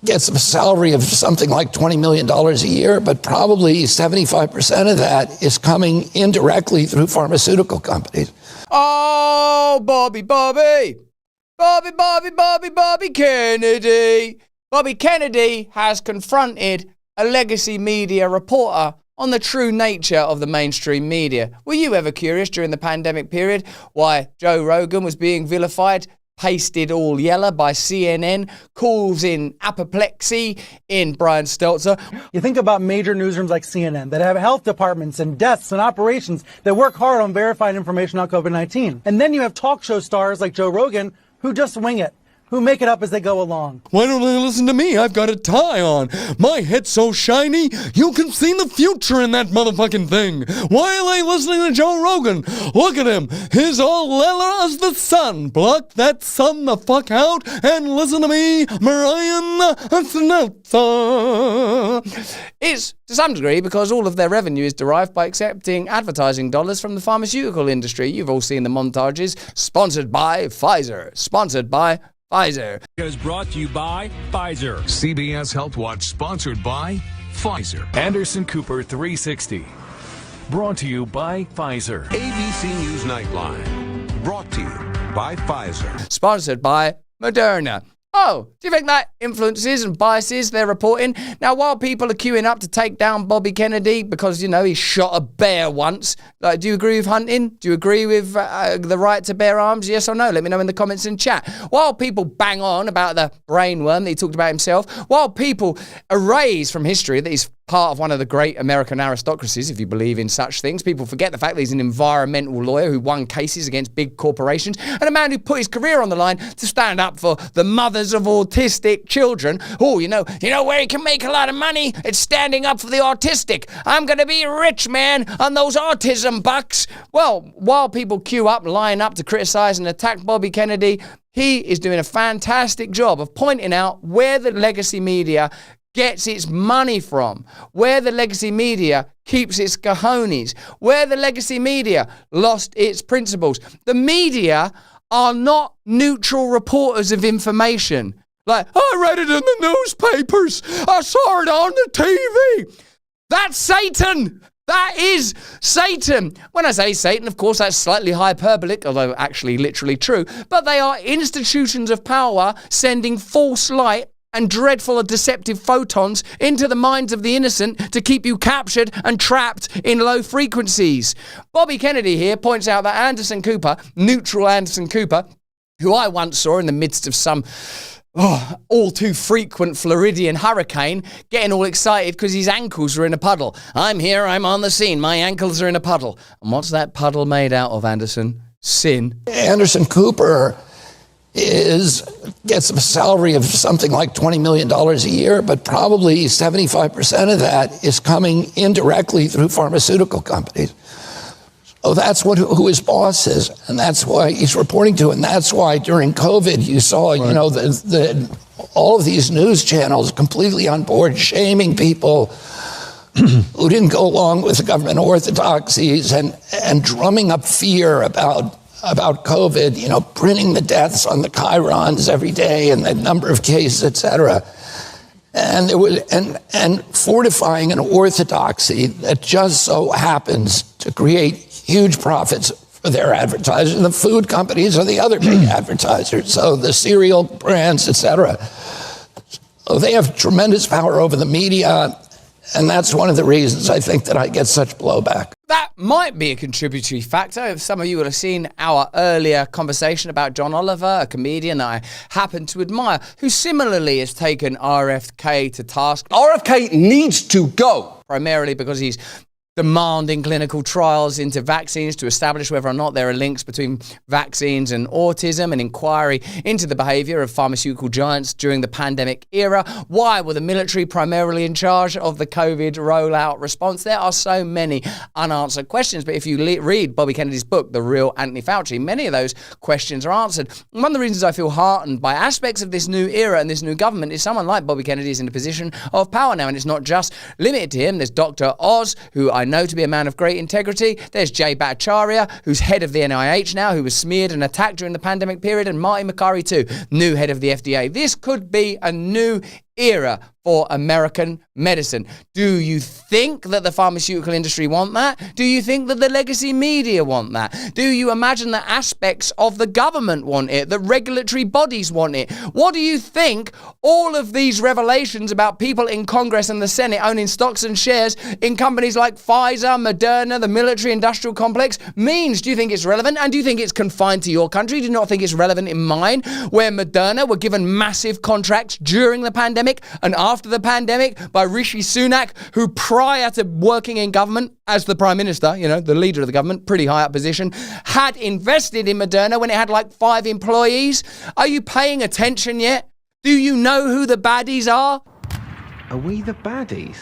gets a salary of something like $20 million a year, but probably 75% of that is coming indirectly through pharmaceutical companies. Oh, Bobby Kennedy. Bobby Kennedy has confronted a legacy media reporter on the true nature of the mainstream media. Were you ever curious during the pandemic period why Joe Rogan was being vilified, pasted all yellow by CNN, causing apoplexy in Brian Stelter? You think about major newsrooms like CNN that have health departments and deaths and operations that work hard on verifying information on COVID-19. And then you have talk show stars like Joe Rogan who just wing it, who make it up as they go along. Why don't they listen to me? I've got a tie on. My head's so shiny, you can see the future in that motherfucking thing. Why are they listening to Joe Rogan? Look at him. He's all yellow as the sun. Block that sun the fuck out and listen to me, Mariah Stelter. It's, to some degree, because all of their revenue is derived by accepting advertising dollars from the pharmaceutical industry. You've all seen the montages. Sponsored by Pfizer. Sponsored by Pfizer. Is brought to you by Pfizer. CBS Health Watch sponsored by Pfizer. Anderson Cooper 360. Brought to you by Pfizer. ABC News Nightline. Brought to you by Pfizer. Sponsored by Moderna. Oh, do you think that influences and biases their reporting? Now, while people are queuing up to take down Bobby Kennedy because, he shot a bear once, do you agree with hunting? Do you agree with the right to bear arms? Yes or no? Let me know in the comments and chat. While people bang on about the brainworm that he talked about himself, while people erase from history that he's part of one of the great American aristocracies, if you believe in such things, people forget the fact that he's an environmental lawyer who won cases against big corporations and a man who put his career on the line to stand up for the mothers of autistic children. Oh, you know where he can make a lot of money? It's standing up for the autistic. I'm going to be a rich man on those autism bucks. Well, while people queue up, line up to criticize and attack Bobby Kennedy, he is doing a fantastic job of pointing out where the legacy media gets its money from, where the legacy media keeps its cojones, where the legacy media lost its principles. The media are not neutral reporters of information. Like, I read it in the newspapers, I saw it on the TV. That's Satan. That is Satan. When I say Satan, of course, that's slightly hyperbolic, although actually literally true. But they are institutions of power sending false light and dreadful and deceptive photons into the minds of the innocent to keep you captured and trapped in low frequencies. Bobby Kennedy here points out that Anderson Cooper, neutral Anderson Cooper, who I once saw in the midst of some all too frequent Floridian hurricane, getting all excited because his ankles are in a puddle. I'm here, I'm on the scene, my ankles are in a puddle. And what's that puddle made out of, Anderson? Sin. Anderson Cooper gets a salary of something like $20 million a year, but probably 75% of that is coming indirectly through pharmaceutical companies. So that's who his boss is, and that's why he's reporting to, and that's why during COVID you saw, all of these news channels completely on board, shaming people who didn't go along with the government orthodoxies and drumming up fear about COVID, printing the deaths on the chyrons every day and the number of cases, et cetera. And and fortifying an orthodoxy that just so happens to create huge profits for their advertisers. And the food companies are the other big advertisers, so the cereal brands, et cetera. So they have tremendous power over the media, and that's one of the reasons I think that I get such blowback. That might be a contributory factor. If some of you would have seen our earlier conversation about John Oliver, a comedian that I happen to admire, who similarly has taken RFK to task. RFK needs to go. Primarily because he's demanding clinical trials into vaccines to establish whether or not there are links between vaccines and autism, an inquiry into the behavior of pharmaceutical giants during the pandemic era. Why were the military primarily in charge of the COVID rollout response? There are so many unanswered questions, but if you read Bobby Kennedy's book, The Real Anthony Fauci, many of those questions are answered. And one of the reasons I feel heartened by aspects of this new era and this new government is someone like Bobby Kennedy is in a position of power now, and it's not just limited to him. There's Dr. Oz, who I know to be a man of great integrity. There's Jay Bhattacharya, who's head of the NIH now, who was smeared and attacked during the pandemic period, and Marty Makary too, new head of the FDA. This could be a new era for American medicine. Do you think that the pharmaceutical industry want that? Do you think that the legacy media want that? Do you imagine that aspects of the government want it? That regulatory bodies want it? What do you think all of these revelations about people in Congress and the Senate owning stocks and shares in companies like Pfizer, Moderna, the military-industrial complex means? Do you think it's relevant? And do you think it's confined to your country? Do you not think it's relevant in mine, where Moderna were given massive contracts during the pandemic and after the pandemic by Rishi Sunak, who prior to working in government as the Prime Minister, you know, the leader of the government, pretty high up position, had invested in Moderna when it had like 5 employees? Are you paying attention yet? Do you know who the baddies are? Are we the baddies?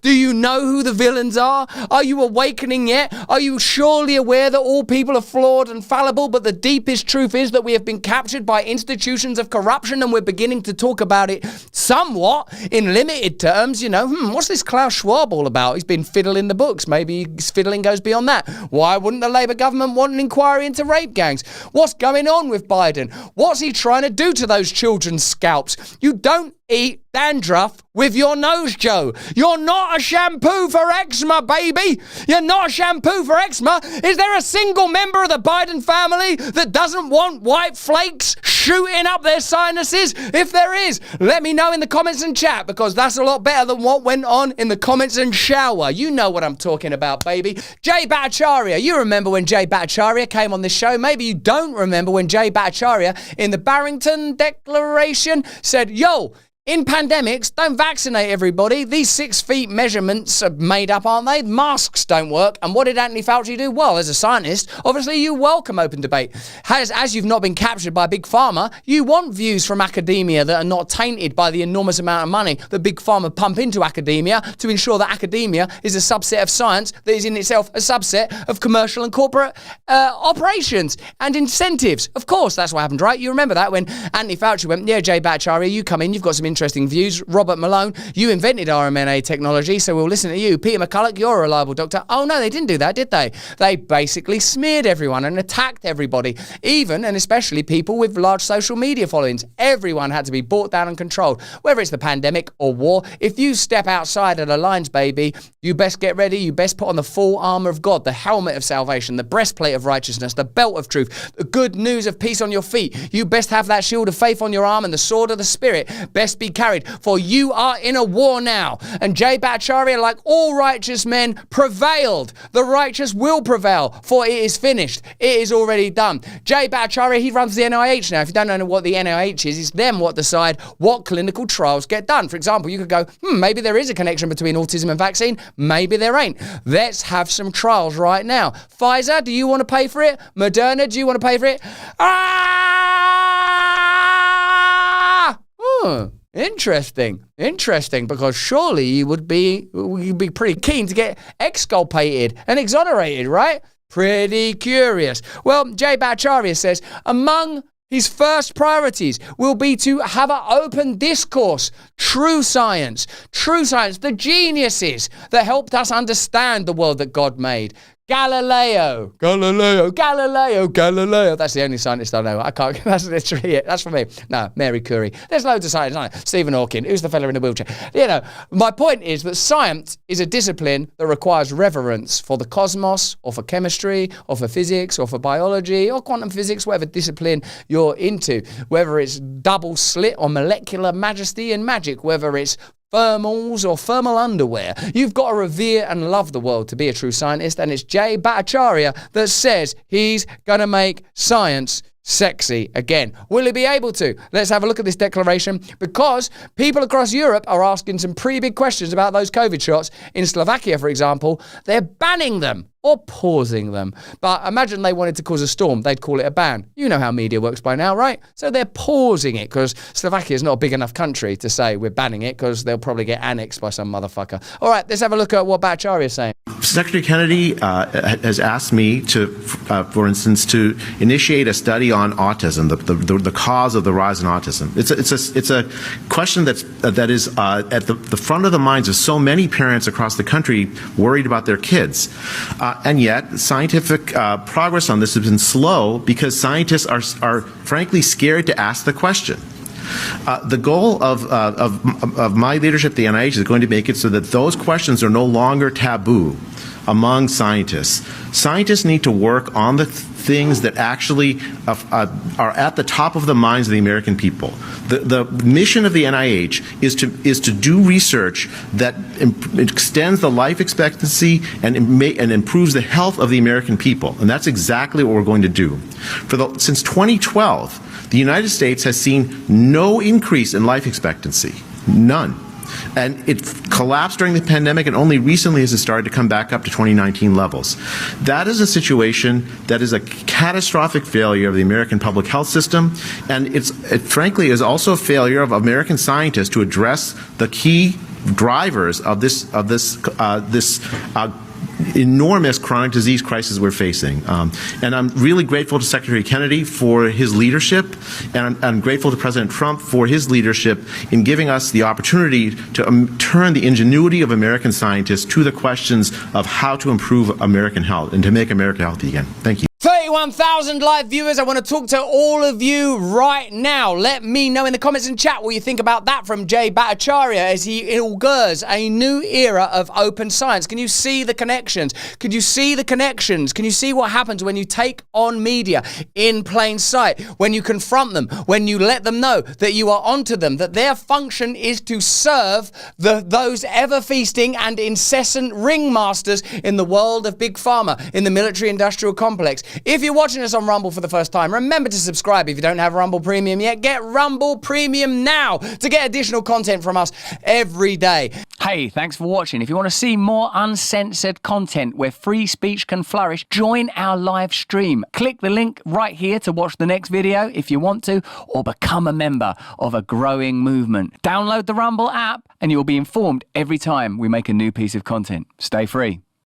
Do you know who the villains are? Are you awakening yet? Are you surely aware that all people are flawed and fallible, but the deepest truth is that we have been captured by institutions of corruption, and we're beginning to talk about it somewhat in limited terms? You know, what's this Klaus Schwab all about? He's been fiddling the books. Maybe his fiddling goes beyond that. Why wouldn't the Labour government want an inquiry into rape gangs? What's going on with Biden? What's he trying to do to those children's scalps? You don't eat dandruff with your nose, Joe. You're not a shampoo for eczema, baby. You're not a shampoo for eczema. Is there a single member of the Biden family that doesn't want white flakes shooting up their sinuses? If there is, let me know in the comments and chat, because that's a lot better than what went on in the comments and shower. You know what I'm talking about, baby. Jay Bhattacharya. You remember when Jay Bhattacharya came on this show. Maybe you don't remember when Jay Bhattacharya in the Barrington Declaration said, yo, in pandemics, don't vaccinate everybody. These 6 feet measurements are made up, aren't they? Masks don't work. And what did Anthony Fauci do? Well, as a scientist, obviously you welcome open debate. As you've not been captured by Big Pharma, you want views from academia that are not tainted by the enormous amount of money that Big Pharma pump into academia to ensure that academia is a subset of science that is in itself a subset of commercial and corporate operations and incentives. Of course, that's what happened, right? You remember that when Anthony Fauci went, yeah, Jay Bhattacharya, you come in, you've got some interesting views. Robert Malone, you invented RMNA technology, so we'll listen to you. Peter McCulloch, you're a reliable doctor. Oh no, they didn't do that, did they? They basically smeared everyone and attacked everybody, even and especially people with large social media followings. Everyone had to be brought down and controlled, whether it's the pandemic or war. If you step outside of the lines, baby, you best get ready. You best put on the full armor of God, the helmet of salvation, the breastplate of righteousness, the belt of truth, the good news of peace on your feet. You best have that shield of faith on your arm and the sword of the Spirit best be carried, for you are in a war now. And Jay Bhattacharya, like all righteous men, prevailed. The righteous will prevail, for it is finished. It is already done. Jay Bhattacharya, he runs the NIH now. If you don't know what the NIH is, it's them what decide what clinical trials get done. For example, you could go, maybe there is a connection between autism and vaccine. Maybe there ain't. Let's have some trials right now. Pfizer, do you want to pay for it? Moderna, do you want to pay for it? Interesting, because surely you'd be pretty keen to get exculpated and exonerated, right? Pretty curious. Well, Jay Bhattacharya says among his first priorities will be to have an open discourse. True science, the geniuses that helped us understand the world that God made. Galileo. That's the only scientist I know. I can't. That's literally it. That's for me. No, Mary Curie. There's loads of scientists, aren't there? Stephen Hawking. Who's the fella in the wheelchair? You know, my point is that science is a discipline that requires reverence for the cosmos, or for chemistry, or for physics, or for biology, or quantum physics, whatever discipline you're into. Whether it's double slit or molecular majesty and magic, whether it's thermals or thermal underwear. You've got to revere and love the world to be a true scientist, and it's Jay Bhattacharya that says he's going to make science sexy again. Will he be able to? Let's have a look at this declaration, because people across Europe are asking some pretty big questions about those COVID shots. In Slovakia, for example, they're banning them or pausing them. But imagine they wanted to cause a storm, they'd call it a ban. You know how media works by now, right? So they're pausing it because Slovakia is not a big enough country to say we're banning it, because they'll probably get annexed by some motherfucker. All right, let's have a look at what Bhattacharya is saying. Secretary Kennedy has asked me to, for instance, to initiate a study on autism, the cause of the rise in autism. It's a question that is at the front of the minds of so many parents across the country, worried about their kids. And yet, scientific progress on this has been slow because scientists are frankly scared to ask the question. The goal of my leadership at the NIH is going to make it so that those questions are no longer taboo among scientists. Scientists need to work on the things that actually are at the top of the minds of the American people. The mission of the NIH is to do research that extends the life expectancy and improves the health of the American people. And that's exactly what we're going to do. Since 2012, the United States has seen no increase in life expectancy. None. And it collapsed during the pandemic, and only recently has it started to come back up to 2019 levels. That is a situation that is a catastrophic failure of the American public health system, and it frankly is also a failure of American scientists to address the key drivers of this enormous chronic disease crisis we're facing. And I'm really grateful to Secretary Kennedy for his leadership, and I'm grateful to President Trump for his leadership in giving us the opportunity to turn the ingenuity of American scientists to the questions of how to improve American health and to make America healthy again. Thank you. 31,000 live viewers. I want to talk to all of you right now. Let me know in the comments and chat what you think about that from Jay Bhattacharya as he inaugurs a new era of open science. Can you see the connections? Can you see the connections? Can you see what happens when you take on media in plain sight? When you confront them, when you let them know that you are onto them, that their function is to serve those ever-feasting and incessant ringmasters in the world of Big Pharma, in the military-industrial complex. If you're watching us on Rumble for the first time, remember to subscribe. If you don't have Rumble Premium yet, get Rumble Premium now to get additional content from us every day. Hey, thanks for watching. If you want to see more uncensored content where free speech can flourish, join our live stream. Click the link right here to watch the next video if you want to, or become a member of a growing movement. Download the Rumble app and you'll be informed every time we make a new piece of content. Stay free.